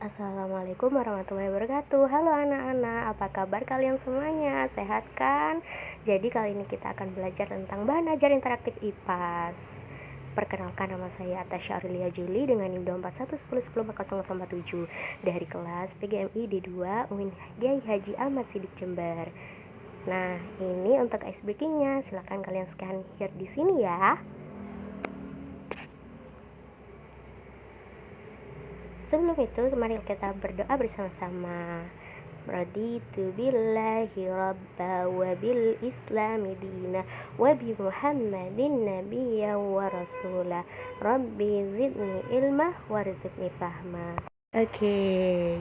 Assalamualaikum warahmatullahi wabarakatuh. Halo anak-anak, apa kabar kalian semuanya? Sehat kan? Jadi kali ini kita akan belajar tentang bahan ajar interaktif IPAS. Perkenalkan, nama saya Atasya Aurelia Juli dengan NIM 24110104047 dari kelas PGMI D2 UIN Kiai Haji Ahmad Siddiq Jember. Nah, ini untuk ice breakingnya. Silahkan kalian scan here di sini ya. Sebelum itu, mari kita berdoa bersama-sama. Raditu billahi rabba wa bil islami dina wa bi muhammadin nabiyya wa rasula rabbi zidni ilma warzuqni fahma. Oke,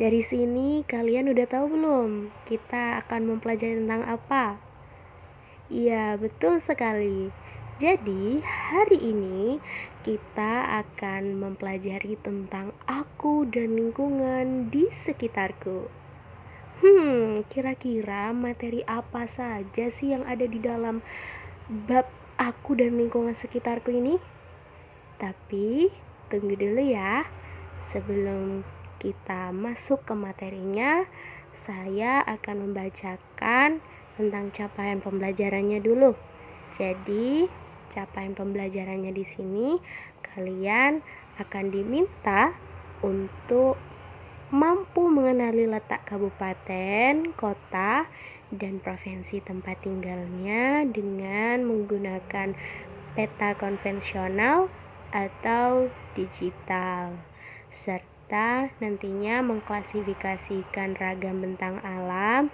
dari sini kalian udah tahu belum kita akan mempelajari tentang apa? Iya, betul sekali. Jadi, hari ini kita akan mempelajari tentang aku dan lingkungan di sekitarku. Kira-kira materi apa saja sih yang ada di dalam bab aku dan lingkungan sekitarku ini? Tapi, tunggu dulu ya. Sebelum kita masuk ke materinya, saya akan membacakan tentang capaian pembelajarannya dulu. Jadi, capaian pembelajarannya di sini kalian akan diminta untuk mampu mengenali letak kabupaten, kota, dan provinsi tempat tinggalnya dengan menggunakan peta konvensional atau digital, serta nantinya mengklasifikasikan ragam bentang alam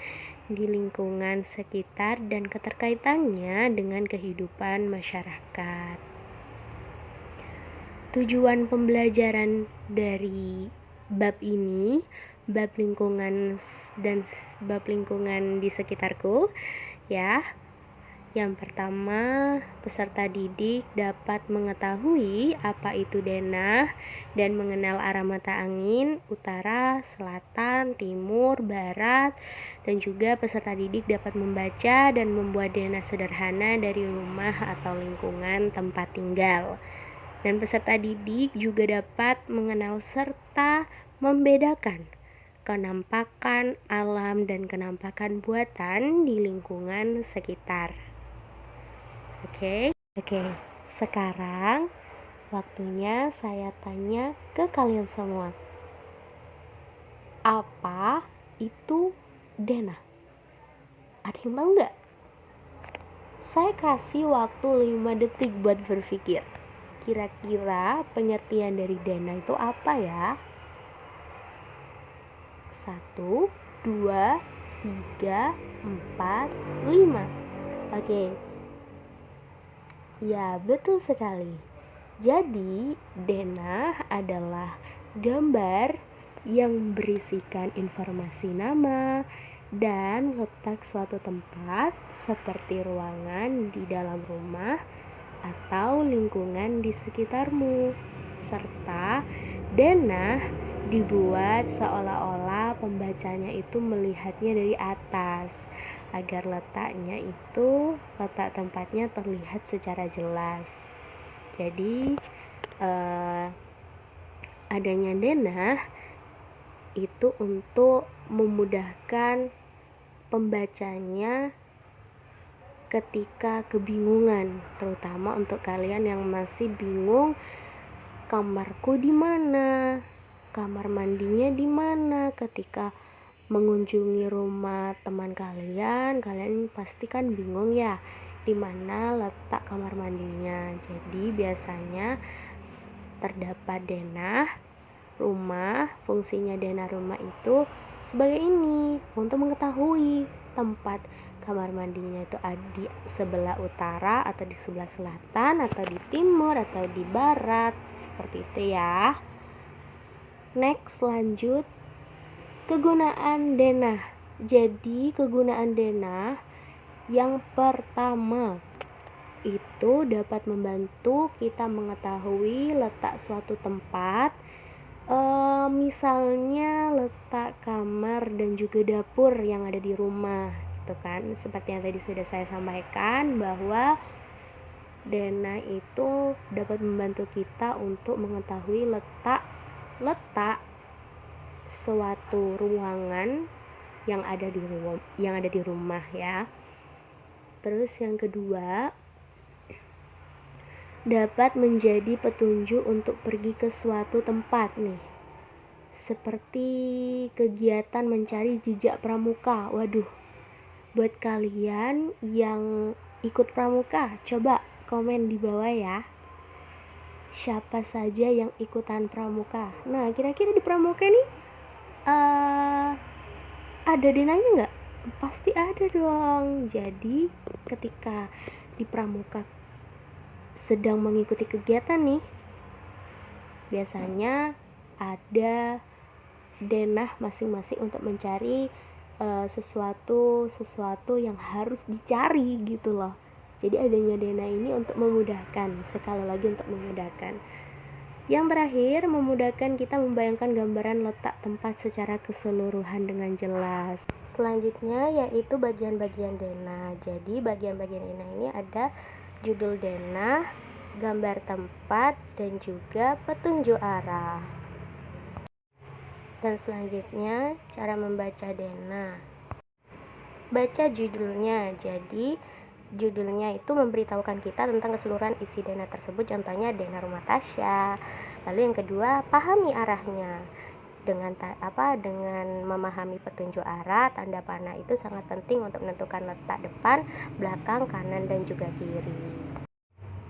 di lingkungan sekitar dan keterkaitannya dengan kehidupan masyarakat. Tujuan pembelajaran dari bab ini, bab lingkungan dan bab lingkungan di sekitarku ya. Yang pertama, peserta didik dapat mengetahui apa itu denah dan mengenal arah mata angin, utara, selatan, timur, barat, dan juga peserta didik dapat membaca dan membuat denah sederhana dari rumah atau lingkungan tempat tinggal. Dan peserta didik juga dapat mengenal serta membedakan kenampakan alam dan kenampakan buatan di lingkungan sekitar. Oke, sekarang waktunya saya tanya ke kalian semua. Apa itu denah? Ada yang tahu nggak? Saya kasih waktu 5 detik buat berpikir. Kira-kira pengertian dari denah itu apa ya? 1, 2, 3, 4, 5. Oke. Ya, betul sekali. Jadi, denah adalah gambar yang berisikan informasi nama dan letak suatu tempat seperti ruangan di dalam rumah atau lingkungan di sekitarmu. Serta denah dibuat seolah-olah pembacanya itu melihatnya dari atas agar letak tempatnya terlihat secara jelas. Jadi adanya denah itu untuk memudahkan pembacanya ketika kebingungan, terutama untuk kalian yang masih bingung kamarku di mana, kamar mandinya di mana. Ketika mengunjungi rumah teman kalian pasti kan bingung ya, di mana letak kamar mandinya. Jadi biasanya terdapat denah rumah. Fungsinya denah rumah itu sebagai ini, untuk mengetahui tempat kamar mandinya itu ada di sebelah utara atau di sebelah selatan atau di timur atau di barat, seperti itu ya. Next, lanjut. Kegunaan denah. Jadi kegunaan denah yang pertama itu dapat membantu kita mengetahui letak suatu tempat, misalnya letak kamar dan juga dapur yang ada di rumah, gitu kan. Seperti yang tadi sudah saya sampaikan bahwa denah itu dapat membantu kita untuk mengetahui letak suatu ruangan yang ada di rumah ya. Terus yang kedua, dapat menjadi petunjuk untuk pergi ke suatu tempat nih. Seperti kegiatan mencari jejak pramuka. Waduh, buat kalian yang ikut pramuka, coba komen di bawah ya. Siapa saja yang ikutan pramuka? Nah, kira-kira di pramuka nih ada denanya nggak? Pasti ada dong. Jadi ketika di pramuka sedang mengikuti kegiatan nih, biasanya ada denah masing-masing untuk mencari sesuatu yang harus dicari gitu loh. Jadi adanya denah ini untuk memudahkan, sekali lagi untuk memudahkan. Yang terakhir, memudahkan kita membayangkan gambaran letak tempat secara keseluruhan dengan jelas. Selanjutnya yaitu bagian-bagian denah. Jadi bagian-bagian denah ini ada judul denah, gambar tempat, dan juga petunjuk arah. Dan selanjutnya cara membaca denah. Baca judulnya. Jadi judulnya itu memberitahukan kita tentang keseluruhan isi denah tersebut, contohnya denah rumah Tasya. Lalu yang kedua, pahami arahnya. Dengan memahami petunjuk arah, tanda panah itu sangat penting untuk menentukan letak depan, belakang, kanan, dan juga kiri.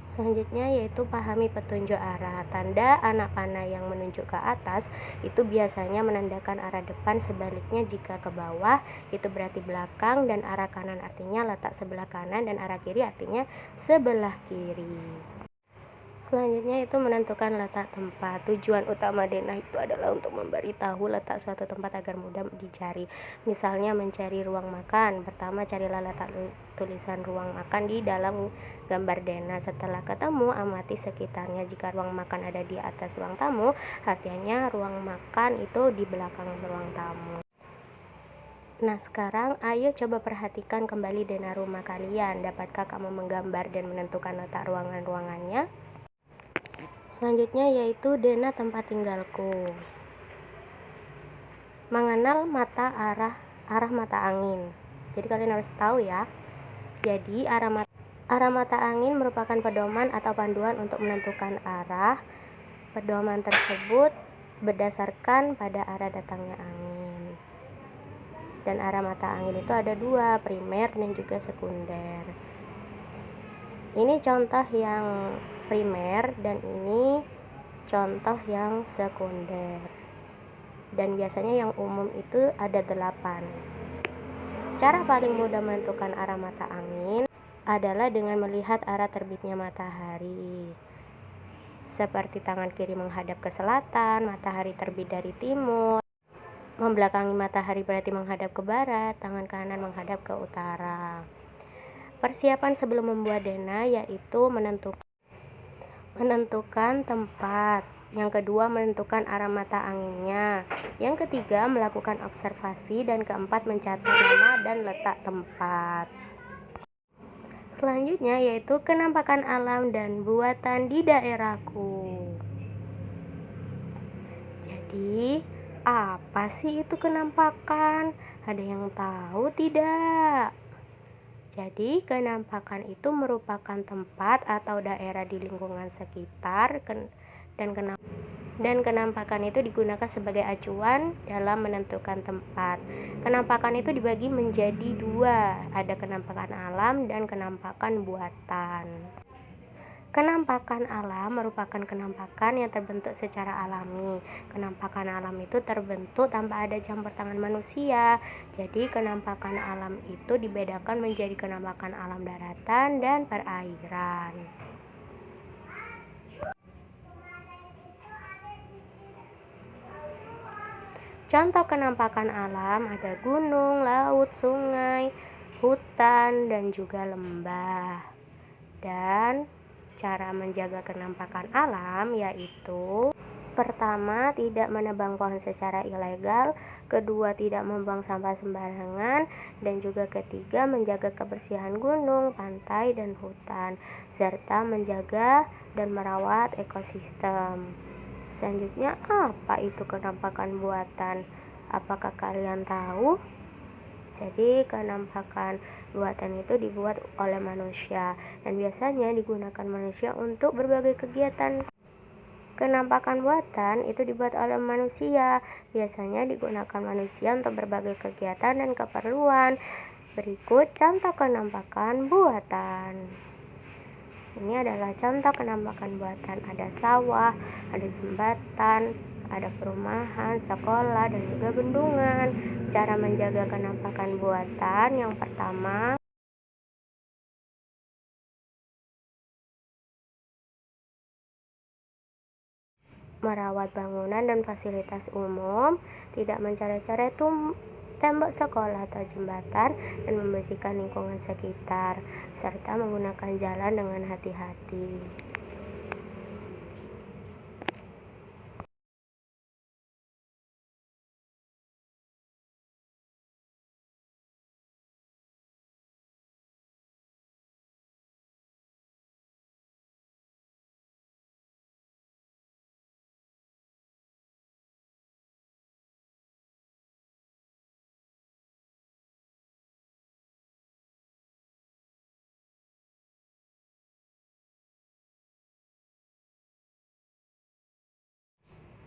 Selanjutnya yaitu pahami petunjuk arah. Tanda anak panah yang menunjuk ke atas itu biasanya menandakan arah depan, sebaliknya jika ke bawah itu berarti belakang, dan arah kanan artinya letak sebelah kanan, dan arah kiri artinya sebelah kiri. Selanjutnya itu menentukan letak tempat. Tujuan utama denah itu adalah untuk memberitahu letak suatu tempat agar mudah dicari. Misalnya mencari ruang makan. Pertama, carilah letak tulisan ruang makan di dalam gambar denah. Setelah ketemu, amati sekitarnya. Jika ruang makan ada di atas ruang tamu, artinya ruang makan itu di belakang ruang tamu. Nah, sekarang ayo coba perhatikan kembali denah rumah kalian. Dapatkah kamu menggambar dan menentukan letak ruangan-ruangannya? Selanjutnya yaitu denah tempat tinggalku. Mengenal arah mata angin. Jadi kalian harus tahu ya. Jadi arah mata angin merupakan pedoman atau panduan untuk menentukan arah. Pedoman tersebut berdasarkan pada arah datangnya angin. Dan arah mata angin itu ada dua, primer dan juga sekunder. Ini contoh yang primer dan ini contoh yang sekunder. Dan biasanya yang umum itu ada 8. Cara paling mudah menentukan arah mata angin adalah dengan melihat arah terbitnya matahari. Seperti tangan kiri menghadap ke selatan, matahari terbit dari timur. Membelakangi matahari berarti menghadap ke barat, tangan kanan menghadap ke utara. Persiapan sebelum membuat denah yaitu menentukan tempat. Yang kedua, menentukan arah mata anginnya. Yang ketiga, melakukan observasi. Dan keempat, mencatat nama dan letak tempat. Selanjutnya yaitu kenampakan alam dan buatan di daerahku. Jadi, apa sih itu kenampakan? Ada yang tahu tidak? Jadi, kenampakan itu merupakan tempat atau daerah di lingkungan sekitar, dan kenampakan itu digunakan sebagai acuan dalam menentukan tempat. Kenampakan itu dibagi menjadi 2, ada kenampakan alam dan kenampakan buatan. Kenampakan alam merupakan kenampakan yang terbentuk secara alami. Kenampakan alam itu terbentuk tanpa ada campur tangan manusia. Jadi kenampakan alam itu dibedakan menjadi kenampakan alam daratan dan perairan. Contoh kenampakan alam ada gunung, laut, sungai, hutan, dan juga lembah. Dan cara menjaga kenampakan alam yaitu pertama, tidak menebang pohon secara ilegal. Kedua, tidak membuang sampah sembarangan. Dan juga ketiga, menjaga kebersihan gunung, pantai, dan hutan, serta menjaga dan merawat ekosistem. Selanjutnya, apa itu kenampakan buatan? Apakah kalian tahu? Jadi kenampakan buatan itu dibuat oleh manusia dan biasanya digunakan manusia untuk berbagai kegiatan. Kenampakan buatan itu dibuat oleh manusia, biasanya digunakan manusia untuk berbagai kegiatan dan keperluan. Berikut contoh kenampakan buatan. Ini adalah contoh kenampakan buatan. Ada sawah, ada jembatan, ada perumahan, sekolah, dan juga bendungan. Cara menjaga kenampakan buatan yang pertama, merawat bangunan dan fasilitas umum, tidak mencoret-coret tembok sekolah atau jembatan, dan membersihkan lingkungan sekitar, serta menggunakan jalan dengan hati-hati.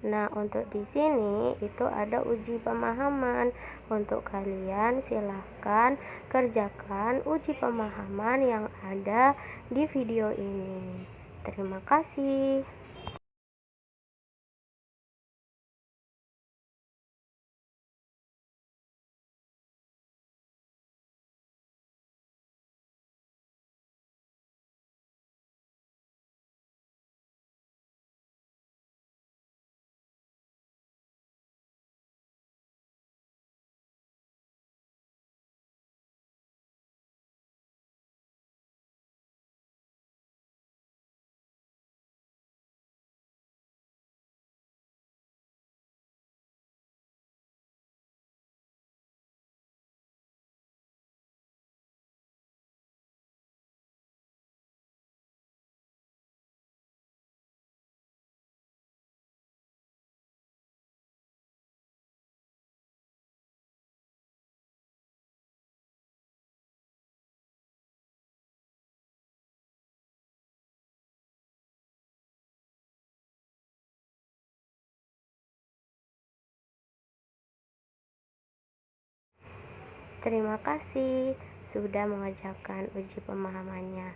Nah, untuk di sini itu ada uji pemahaman. Untuk kalian silahkan kerjakan uji pemahaman yang ada di video ini. Terima kasih. Terima kasih sudah mengerjakan uji pemahamannya.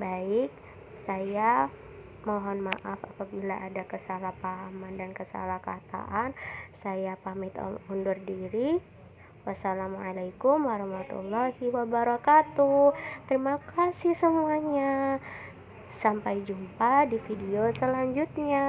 Baik, saya mohon maaf apabila ada kesalahpahaman dan kesalahkataan. Saya pamit undur diri. Wassalamualaikum warahmatullahi wabarakatuh. Terima kasih semuanya. Sampai jumpa di video selanjutnya.